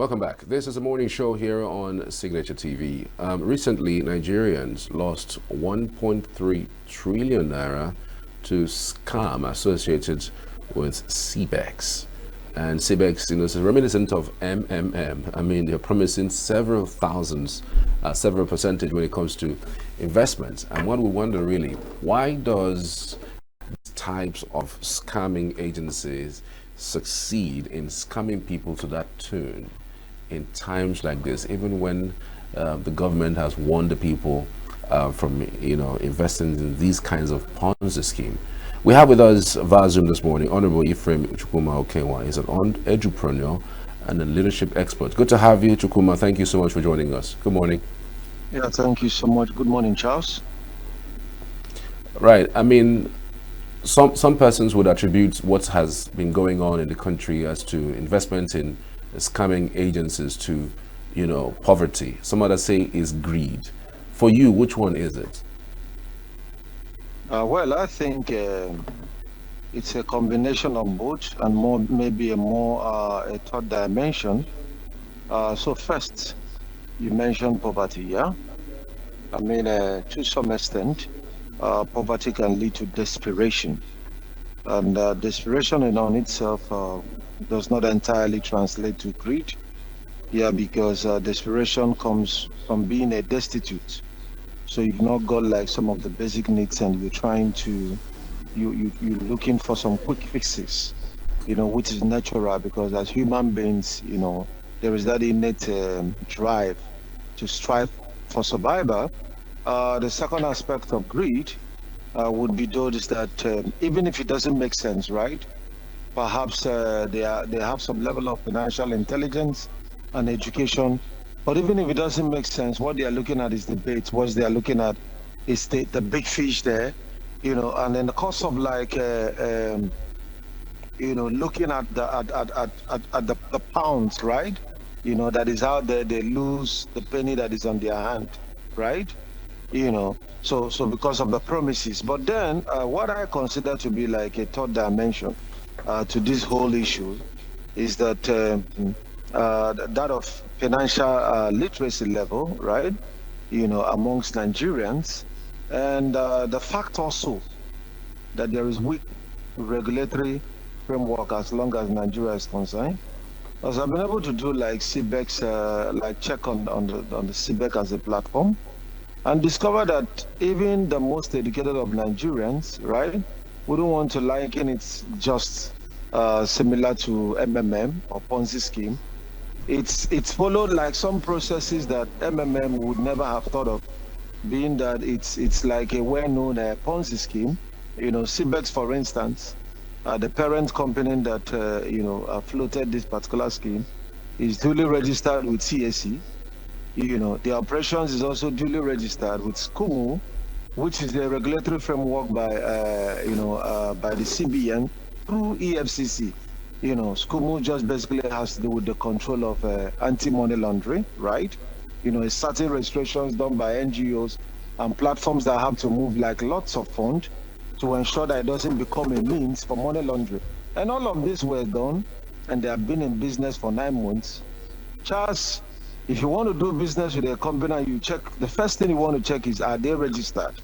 Welcome back. This is a morning show here on Signature TV. Recently, Nigerians lost 1.3 trillion naira to scam associated with Cbex. And Cbex, is reminiscent of MMM. I mean, they're promising several thousands, several percentage when it comes to investments. And one would wonder really, why does types of scamming agencies succeed in scamming people to that tune in times like this, even when the government has warned the people from investing in these kinds of Ponzi scheme? We have with us via Zoom this morning Honorable Chukwuma Okenwa. He's an entrepreneur and a leadership expert. Good to have you, Chukwuma. Thank you so much for joining us. Good morning. Yeah, thank you so much. Good morning, Charles. Right. I mean, some persons would attribute what has been going on in the country as to investment in scamming agencies to, poverty. Some others say is greed. For you, which one is it? Well, I think it's a combination of both, and more maybe a third dimension. So first, you mentioned poverty, yeah. I mean, to some extent, poverty can lead to desperation, and desperation in on itself does not entirely translate to greed. Yeah, because desperation comes from being a destitute. So you've not got like some of the basic needs, and you're trying to you're looking for some quick fixes, which is natural because as human beings, there is that innate drive to strive for survival. The second aspect of greed would be those that even if it doesn't make sense, right? Perhaps they have some level of financial intelligence and education, but even if it doesn't make sense, what they are looking at is the bait. What they are looking at is the big fish there, and in the course of like looking at the pounds, right? That is out there, they lose the penny that is on their hand, right? So because of the promises. But then what I consider to be like a third dimension to this whole issue is that that of financial literacy level, right? Amongst Nigerians, and the fact also that there is weak regulatory framework as long as Nigeria is concerned. As I've been able to do like Cbex, like check on the Cbex as a platform, and discover that even the most educated of Nigerians, right, wouldn't want to liken it just similar to MMM or Ponzi scheme. It's followed like some processes that MMM would never have thought of, being that it's like a well-known Ponzi scheme. Cbex, for instance, the parent company that floated this particular scheme is duly registered with CAC. The operations is also duly registered with SCUMU, which is a regulatory framework by the CBN through EFCC. SCUMU just basically has to do with the control of anti-money laundering, right? It's certain restrictions done by NGOs and platforms that have to move like lots of funds to ensure that it doesn't become a means for money laundering. And all of this were done, and they have been in business for 9 months. Charles, if you want to do business with a company, you check, the first thing you want to check is, are they registered?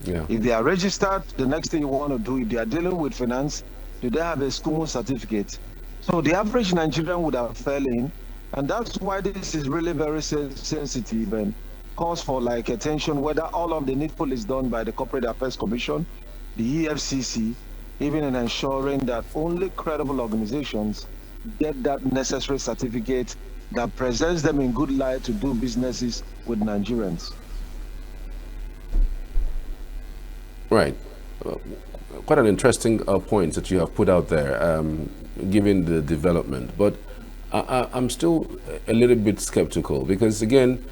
Yeah. If they are registered, the next thing you want to do, if they are dealing with finance, do they have a SCUMO certificate? So the average Nigerian would have fell in, and that's why this is really very sensitive and calls for like attention, whether all of the needful is done by the Corporate Affairs Commission, the EFCC, even in ensuring that only credible organizations get that necessary certificate that presents them in good light to do businesses with Nigerians. Right. Quite an interesting point that you have put out there, given the development. But I'm still a little bit skeptical because, again,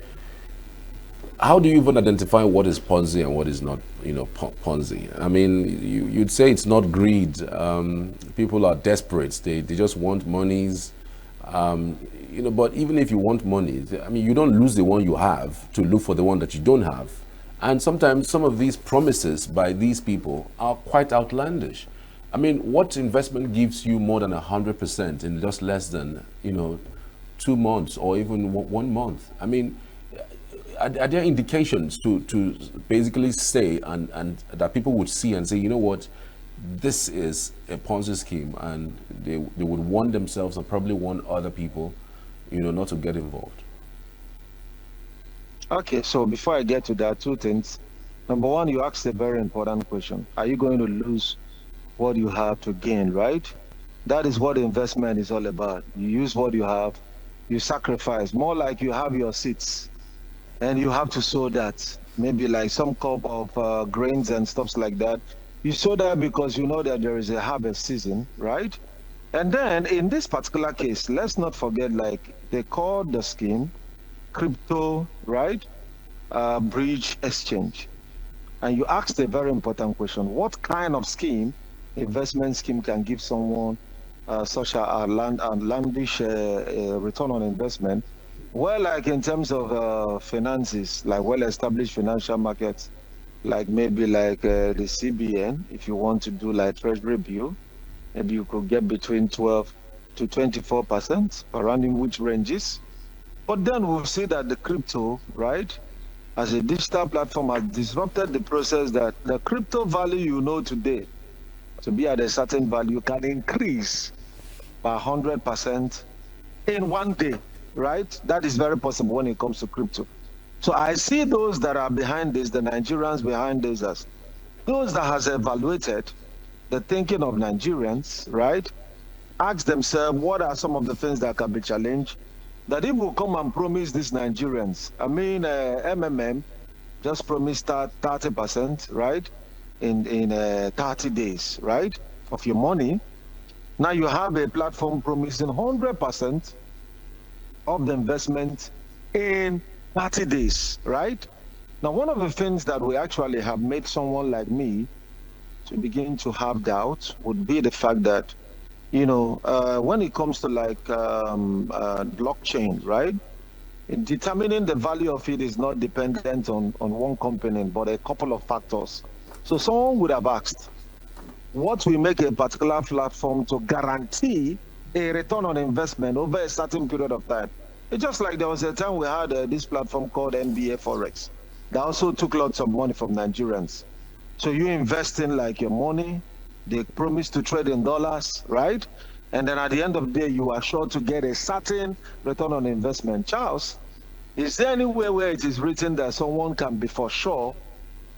how do you even identify what is Ponzi and what is not, Ponzi? I mean, you'd say it's not greed. People are desperate. They just want monies. But even if you want money, I mean, you don't lose the one you have to look for the one that you don't have. And sometimes some of these promises by these people are quite outlandish. I mean, what investment gives you more than 100% in just less than, 2 months or even 1 month. I mean, are there indications to basically say and that people would see and say, you know what, this is a Ponzi scheme, and they would warn themselves and probably warn other people, not to get involved? Okay, so before I get to that, two things. Number one, you asked a very important question. Are you going to lose what you have to gain, right? That is what investment is all about. You use what you have, you sacrifice. More like you have your seeds and you have to sow that. Maybe like some cup of grains and stuff like that. You sow that because you know that there is a harvest season, right? And then in this particular case, let's not forget, like they call the scheme crypto, right? Bridge exchange. And you asked a very important question. What kind of scheme, investment scheme, can give someone such a landish return on investment? Well, like in terms of finances, like well-established financial markets, like maybe like the CBN, if you want to do like treasury bill, maybe you could get between 12 to 24%, around in which ranges. But then we'll see that the crypto, right, as a digital platform, has disrupted the process that the crypto value you know today to be at a certain value can increase by 100% in one day, right? That is very possible when it comes to crypto. So I see those that are behind this, the Nigerians behind this, as those that has evaluated the thinking of Nigerians, right? Ask themselves, what are some of the things that can be challenged? That if we come and promise these Nigerians, I mean, MMM just promised 30%, right? In 30 days, right? Of your money. Now you have a platform promising 100% of the investment in 30 days, right? Now, one of the things that we actually have made someone like me to begin to have doubts would be the fact that, when it comes to like blockchain, right? Determining the value of it is not dependent on one component, but a couple of factors. So someone would have asked, what will make a particular platform to guarantee a return on investment over a certain period of time? It's just like there was a time we had this platform called NBA Forex that also took lots of money from Nigerians. So you invest in like your money, they promise to trade in dollars, right? And then at the end of the day, you are sure to get a certain return on investment. Charles, is there anywhere where it is written that someone can be for sure,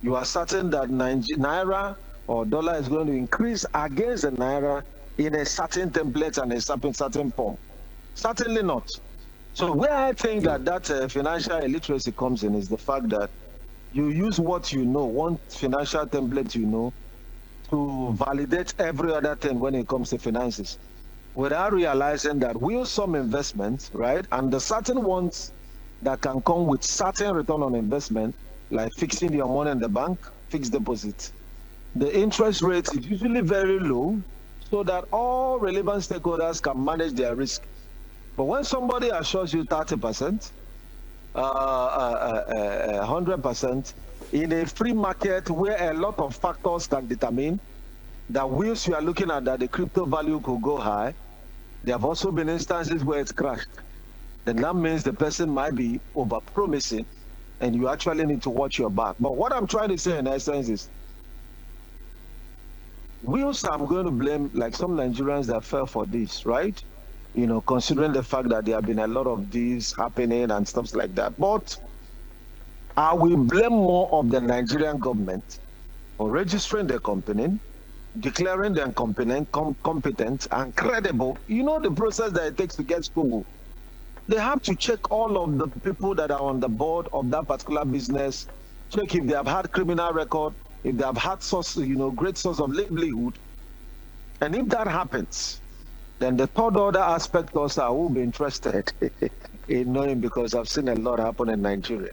you are certain that Naira or dollar is going to increase against the Naira in a certain template and a certain form? Certainly not. So where I think that financial illiteracy comes in is the fact that you use what you know, one financial template you know, to validate every other thing when it comes to finances, without realizing that will some investments, right, and the certain ones that can come with certain return on investment, like fixing your money in the bank, fixed deposits, the interest rate is usually very low so that all relevant stakeholders can manage their risk. But when somebody assures you 30%, 100% in a free market where a lot of factors can determine that whilst you are looking at that the crypto value could go high, there have also been instances where it's crashed. Then that means the person might be over-promising and you actually need to watch your back. But what I'm trying to say in essence is, whilst I'm going to blame like some Nigerians that fell for this, right? Considering the fact that there have been a lot of these happening and stuff like that. But I will blame more of the Nigerian government for registering the company, declaring them competent and credible. The process that it takes to get school. They have to check all of the people that are on the board of that particular business, check if they have had criminal record, if they have had great source of livelihood. And if that happens, then the third order aspect also I will be interested in knowing, because I've seen a lot happen in Nigeria,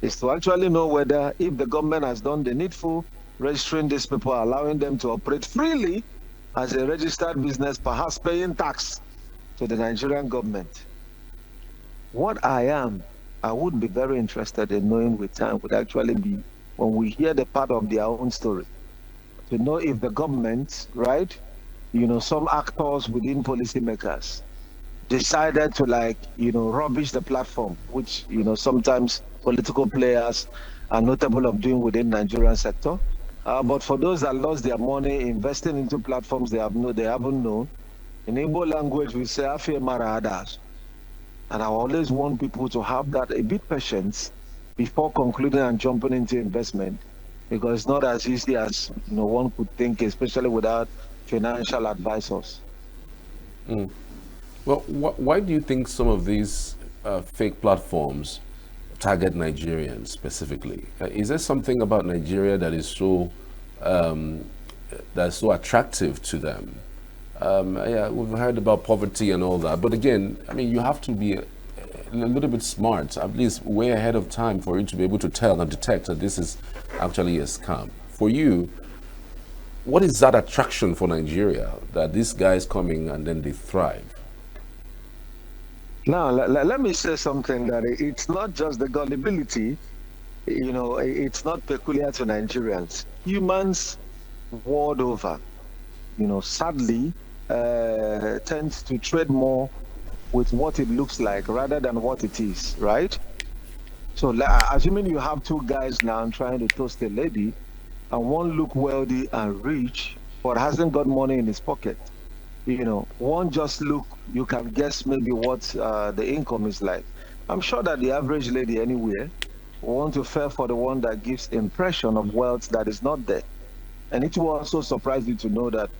is to actually know whether if the government has done the needful, registering these people, allowing them to operate freely as a registered business, perhaps paying tax to the Nigerian government. What I would be very interested in knowing with time would actually be when we hear the part of their own story, to know if the government, right, some actors within policymakers decided to rubbish the platform, which sometimes political players are notable of doing within Nigerian sector. But for those that lost their money investing into platforms they haven't known, in Igbo language we say "Afe maradas," and I always want people to have that a bit patience before concluding and jumping into investment, because it's not as easy as one could think, especially without financial advisors. Well, why do you think some of these fake platforms target Nigerians specifically? Is there something about Nigeria that is that's so attractive to them? Yeah, we've heard about poverty and all that, but again, I mean, you have to be a little bit smart, at least way ahead of time, for you to be able to tell and detect that this is actually a scam. For you, what is that attraction for Nigeria, that these guys coming and then they thrive? Now, let me say something, that it's not just the gullibility, it's not peculiar to Nigerians. Humans world over, sadly, tends to trade more with what it looks like rather than what it is, right? So, assuming you have two guys now trying to toast a lady, and one look wealthy and rich, but hasn't got money in his pocket. One just look, you can guess maybe what the income is like. I'm sure that the average lady anywhere will want to fare for the one that gives impression of wealth that is not there. And it will also surprise you to know that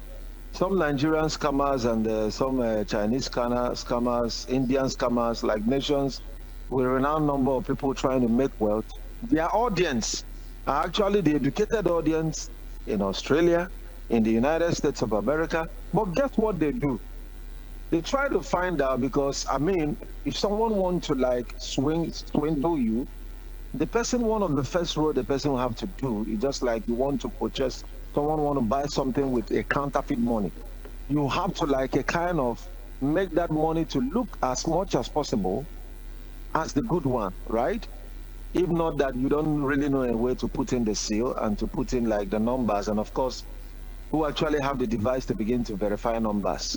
some Nigerian scammers and some Chinese scammers, Indian scammers, like nations with a renowned number of people trying to make wealth, their audience are actually the educated audience in Australia, in the United States of America. But guess what they do? They try to find out, because I mean, if someone wants to swindle you, one of the first road the person will have to do is just like you want to purchase, someone want to buy something with a counterfeit money. You have to a kind of make that money to look as much as possible as the good one, right? If not that, you don't really know a way to put in the seal and to put in the numbers, and of course, who actually have the device to begin to verify numbers.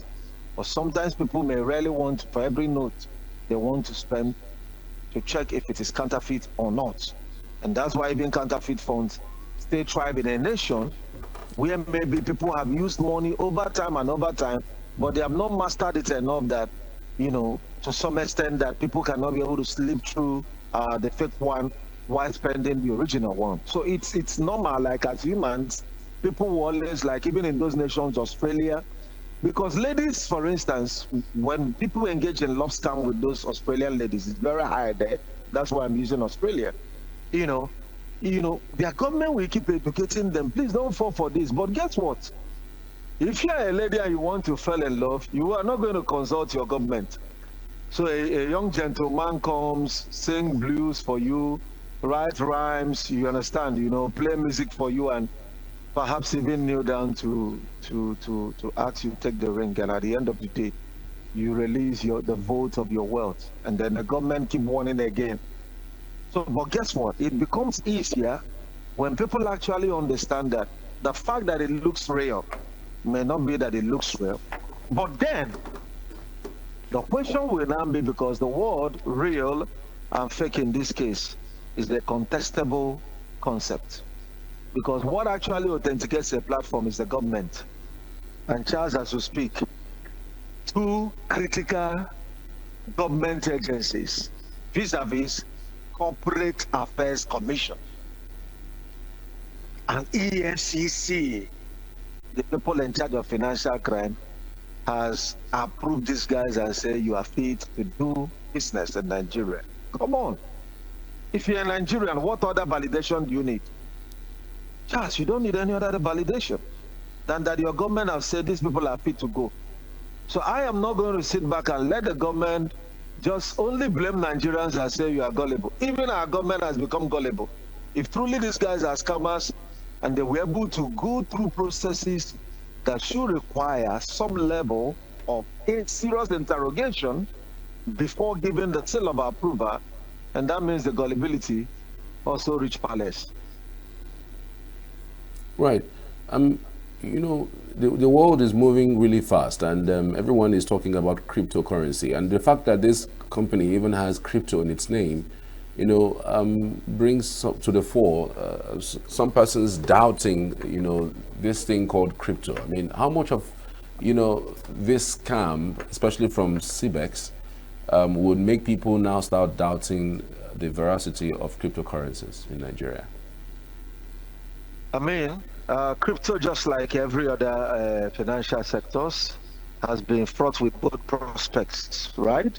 But sometimes people may really want, for every note they want to spend, to check if it is counterfeit or not. And that's why even counterfeit funds stay thrive in a nation where maybe people have used money over time and over time, but they have not mastered it enough that, to some extent, that people cannot be able to slip through the fake one while spending the original one. So it's normal, as humans, people will always, even in those nations, Australia, because ladies, for instance, when people engage in love scam with those Australian ladies, it's very high there. That's why I'm using Australia. Their government will keep educating them. Please don't fall for this. But guess what? If you're a lady and you want to fall in love, you are not going to consult your government. So a young gentleman comes, sing blues for you, write rhymes, you understand, play music for you, and perhaps even kneel down to ask you to take the ring. And at the end of the day, you release the vote of your wealth, and then the government keep warning again. So, but guess what? It becomes easier when people actually understand that the fact that it looks real may not be that it looks real. But then the question will now be, because the word real and fake in this case is a contestable concept. Because what actually authenticates a platform is the government. And Charles, as we speak, two critical government agencies vis-a-vis Corporate Affairs Commission and EFCC, the people in charge of financial crime, has approved these guys and say you are fit to do business in Nigeria. Come on. If you're a Nigerian, what other validation do you need? Charles, you don't need any other validation than that your government has said these people are fit to go. So I am not going to sit back and let the government just only blame Nigerians and say you are gullible. Even our government has become gullible. If truly these guys are scammers and they were able to go through processes that should require some level of serious interrogation before giving the seal of approval, and that means the gullibility also reach palace. Right. you know, the world is moving really fast, and everyone is talking about cryptocurrency. And the fact that this company even has crypto in its name, brings to the fore some persons doubting, this thing called crypto. I mean, how much of, this scam, especially from Cbex, would make people now start doubting the veracity of cryptocurrencies in Nigeria? I mean, crypto, just like every other financial sectors, has been fraught with both prospects, right,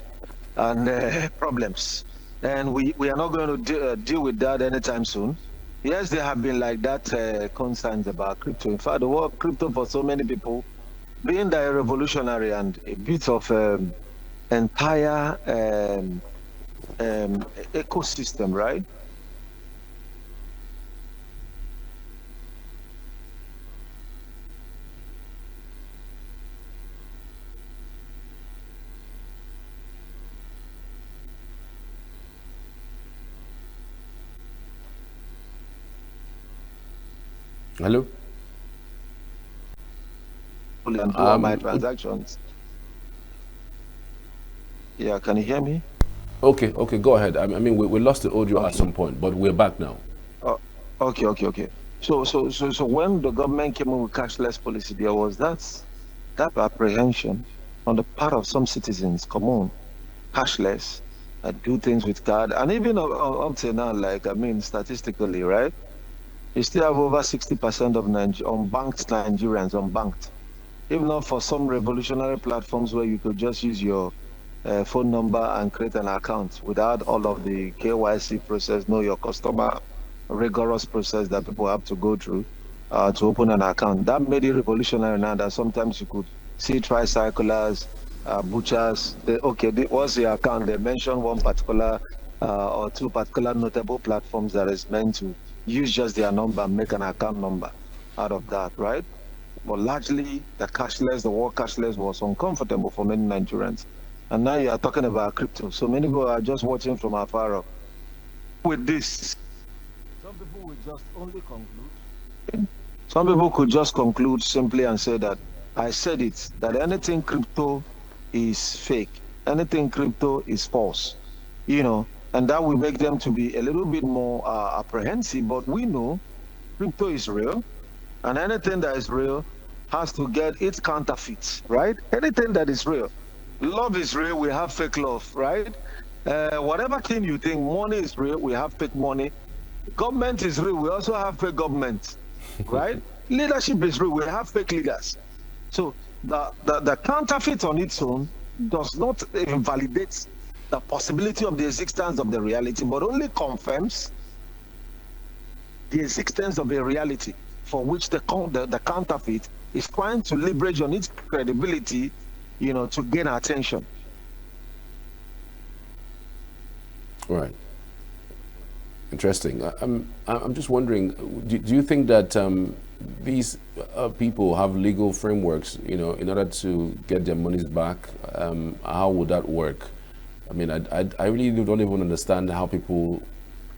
and problems. And we are not going to deal with that anytime soon. Yes, there have been like that concerns about crypto. In fact, the word crypto for so many people, being that revolutionary and a bit of entire ecosystem, right? Hello? And do all my transactions. Yeah, can you hear me? Okay, go ahead. I mean, we lost the audio at some point, but we're back now. Okay. So when the government came in with cashless policy, there was that apprehension on the part of some citizens. Come on, cashless, do things with card, and even up till now, like I mean, statistically, right? You still have over 60% of unbanked Nigerians unbanked. If not for some revolutionary platforms where you could just use your phone number and create an account without all of the KYC process, know your customer, rigorous process that people have to go through to open an account. That made it revolutionary now that sometimes you could see tricyclers, butchers. What's your account? They mention one particular or two particular notable platforms that is meant to use just their number and make an account number out of that, right? But largely, the word cashless was uncomfortable for many Nigerians. And now you are talking about crypto. So many people are just watching from afar off. With this, some people will just only conclude. Some people could just conclude simply and say that I said it, that anything crypto is fake, anything crypto is false, and that will make them to be a little bit more apprehensive. But we know crypto is real, and anything that is real has to get its counterfeit, right? Anything that is real. Love is real, we have fake love, right? Whatever thing you think, money is real, we have fake money. Government is real, we also have fake government, right? Leadership is real, we have fake leaders. So the counterfeit on its own does not invalidate the possibility of the existence of the reality, but only confirms the existence of a reality for which the counterfeit is trying to leverage on its credibility, to gain attention. Right. Interesting. I'm just wondering, do you think that these people have legal frameworks, in order to get their monies back? How would that work? I mean, I really don't even understand how people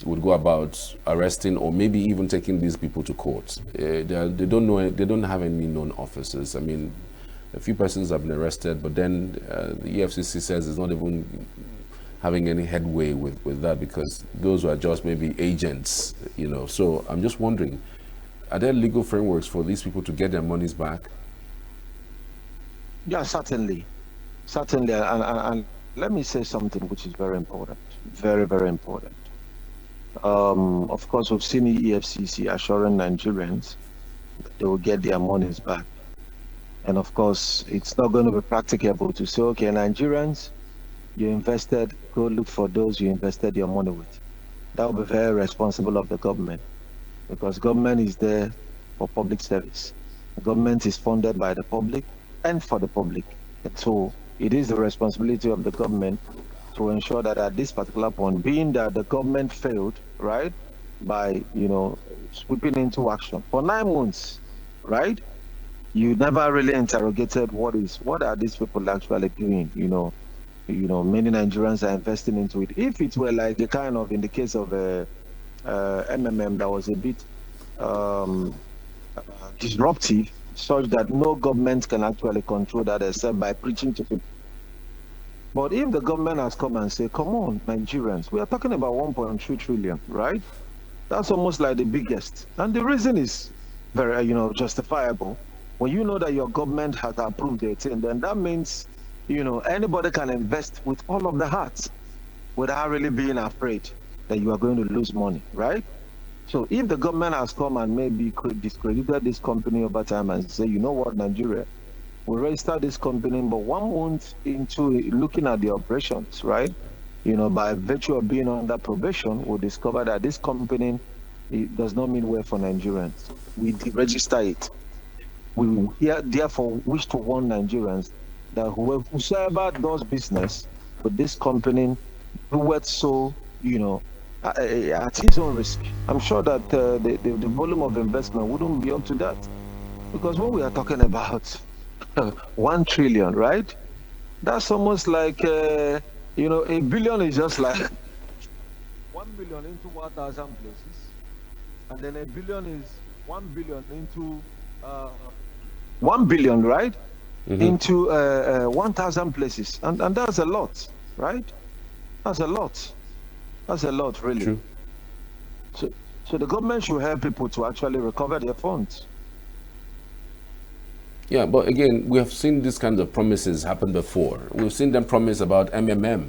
would go about arresting or maybe even taking these people to court. They don't know. They don't have any known officers. I mean, a few persons have been arrested, but then the EFCC says it's not even having any headway with that because those were just maybe agents, So I'm just wondering, are there legal frameworks for these people to get their monies back? Yeah, certainly. And let me say something which is very important, very, very important. Of course, we've seen the EFCC assuring Nigerians that they will get their monies back. And of course, it's not going to be practicable to say, okay, Nigerians, you invested, go look for those you invested your money with. That would be very responsible of the government because government is there for public service. The government is funded by the public and for the public. And so it is the responsibility of the government to ensure that at this particular point, being that the government failed, right, by, sweeping into action for 9 months, right? You never really interrogated what are these people actually doing, many Nigerians are investing into it. If it were like the kind of, in the case of MMM, that was a bit disruptive, such that no government can actually control that except by preaching to people. But if the government has come and said, come on, Nigerians, we are talking about 1.3 trillion, right? That's almost like the biggest. And the reason is very, justifiable. When you know that your government has approved it, and then that means, anybody can invest with all of the hearts without really being afraid that you are going to lose money, right? So if the government has come and maybe discredited this company over time and say, you know what, Nigeria, we register this company, but 1 month into looking at the operations, right? By virtue of being under probation, we discover that this company, it does not mean well for Nigerians. We deregister it. We therefore wish to warn Nigerians that whosoever does business with this company, do it so, at his own risk. I'm sure that the volume of investment wouldn't be up to that. Because what we are talking about, 1 trillion, right? That's almost like, a billion is just like 1 billion into 1,000 places. And then a billion is 1 billion into 1 billion, right? Into 1,000 places. And that's a lot, right? That's a lot. That's a lot, really. True. So the government should help people to actually recover their funds. Yeah, but again, we have seen these kinds of promises happen before. We've seen them promise about MMM.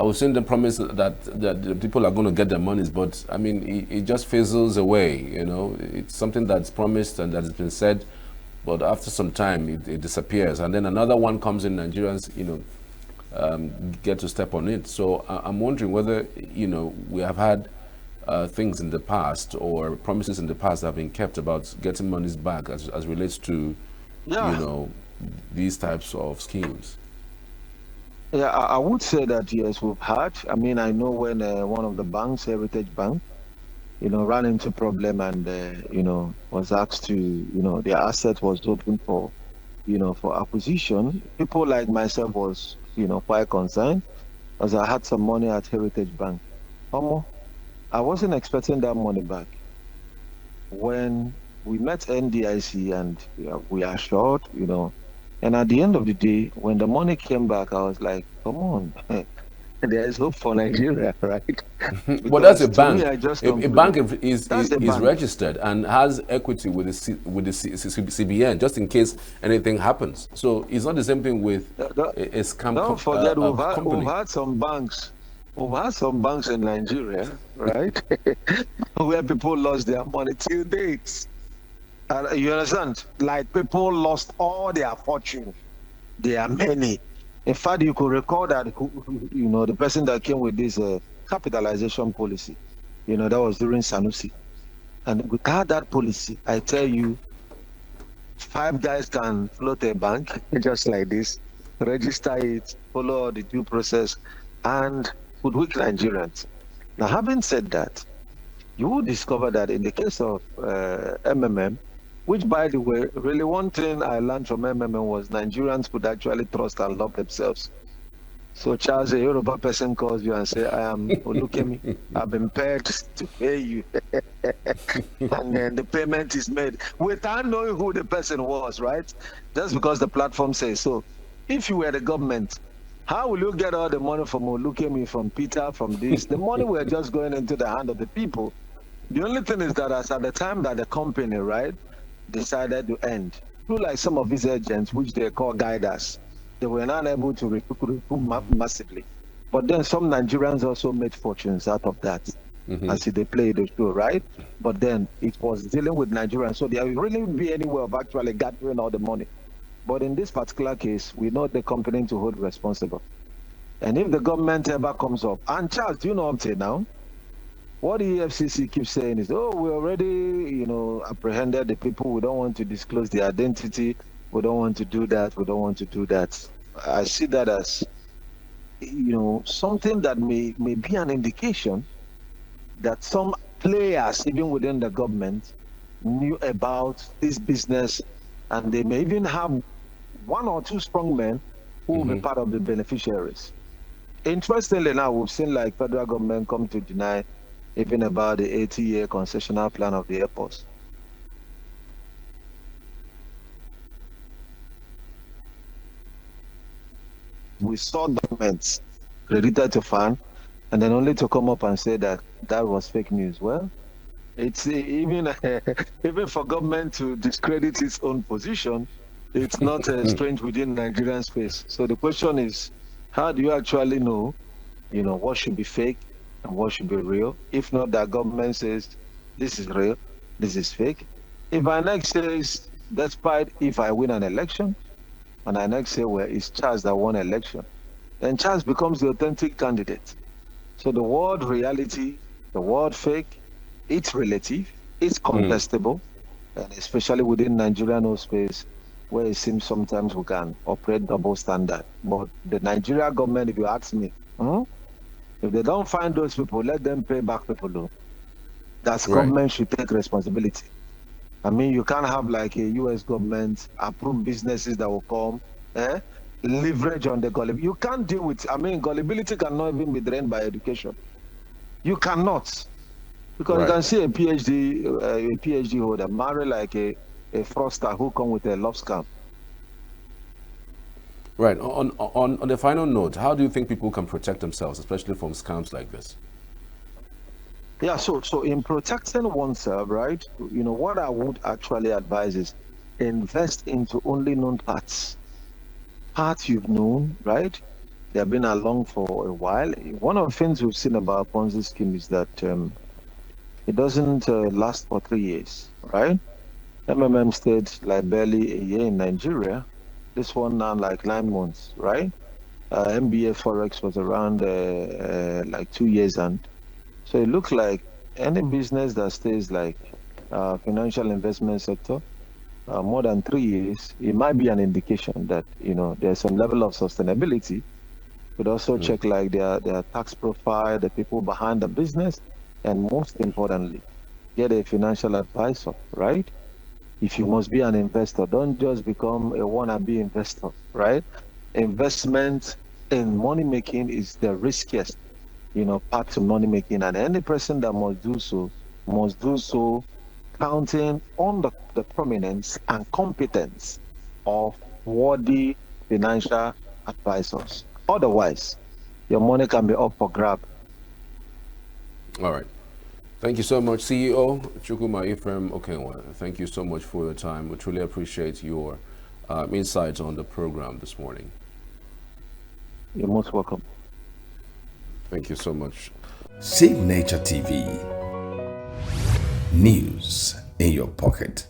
We've seen them promise that the people are going to get their monies, but I mean, it just fizzles away. It's something that's promised and that has been said, but after some time, it disappears. And then another one comes in, Nigerians, get to step on it. So I'm wondering whether, we have had things in the past or promises in the past that have been kept about getting monies back as relates to, these types of schemes. Yeah, I would say that yes, we've had. I mean, I know when one of the banks, Heritage Bank, ran into problem and was asked to, their asset was open for, for acquisition. People like myself was, quite concerned, as I had some money at Heritage Bank. I wasn't expecting that money back. When we met NDIC and we assured, and at the end of the day, when the money came back, I was like, come on, there is hope for Nigeria, right? But that's a bank. Me, a bank is registered and has equity with the CBN, just in case anything happens. So it's not the same thing with a scam. Don't forget, we've had some banks. We've had some banks in Nigeria, right, where people lost their money till dates. You understand? Like people lost all their fortune. There are many. In fact, you could recall that, the person that came with this capitalization policy, that was during Sanusi. And without that policy, I tell you, 5 guys can float a bank just like this, register it, follow the due process, and hoodwink Nigerians. Now, having said that, you will discover that in the case of MMM, which, by the way, really one thing I learned from MMM was Nigerians could actually trust and love themselves. So Charles, a Yoruba person calls you and say, look at me, I've been paid to pay you. And then the payment is made without knowing who the person was, right? Just because the platform says so. If you were the government, how will you get all the money from Olukemi, from Peter, from this? The money were just going into the hand of the people. The only thing is that as at the time that the company, right, decided to end, through like some of these agents, which they call guiders, they were not able to recruit massively. But then some Nigerians also made fortunes out of that, as they played the show, right? But then it was dealing with Nigerians, so there will really be any way of actually gathering all the money. But in this particular case, we know the company to hold responsible. And if the government ever comes up, and Charles, do you know up to now? What the EFCC keeps saying is, oh, we already, apprehended the people. We don't want to disclose their identity. We don't want to do that. We don't want to do that. I see that as, something that may be an indication that some players, even within the government, knew about this business, and they may even have 1 or 2 strong men who will be part of the beneficiaries. Interestingly, now we've seen like federal government come to deny even about the 80-year concessional plan of the airports. we saw documents credited to FAN, and then only to come up and say that that was fake news. Well, it's even even for government to discredit its own position, it's not strange within Nigerian space. So the question is, how do you actually know, what should be fake and what should be real? If not that government says this is real, this is fake. If INEC says, despite if I win an election, and INEC say, well, it's Charles that won election, then Charles becomes the authentic candidate. So the word reality, the word fake, it's relative, it's contestable, and especially within Nigerian space, where it seems sometimes we can operate double standard. But the Nigerian government, if you ask me, if they don't find those people, let them pay back people though. That's Right. government should take responsibility. I mean, you can't have like a US government approve businesses that will come, leverage on the gullibility. You can't deal with, gullibility cannot even be drained by education. You cannot. Because Right. you can see a PhD holder marry like a fraudster who come with a love scam. Right. On the final note, how do you think people can protect themselves, especially from scams like this? Yeah, so in protecting oneself, right, what I would actually advise is invest into only known parts you've known, right? They have been along for a while. One of the things we've seen about Ponzi scheme is that it doesn't last for 3 years, right? MMM stayed like barely a year in Nigeria. This one now like 9 months, right? MBA Forex was around like 2 years, and so it looks like any business that stays like financial investment sector more than 3 years, it might be an indication that there's some level of sustainability. But also check like their tax profile, the people behind the business, and most importantly, get a financial advisor, right? If you must be an investor, don't just become a wannabe investor, right? Investment in money making is the riskiest, part to money making, and any person that must do so counting on the prominence and competence of worthy financial advisors. Otherwise, your money can be up for grab. All right. Thank you so much, CEO Chukwuma Okenwa. Thank you so much for your time. We truly appreciate your insights on the program this morning. You're most welcome. Thank you so much. Signature TV. News in your pocket.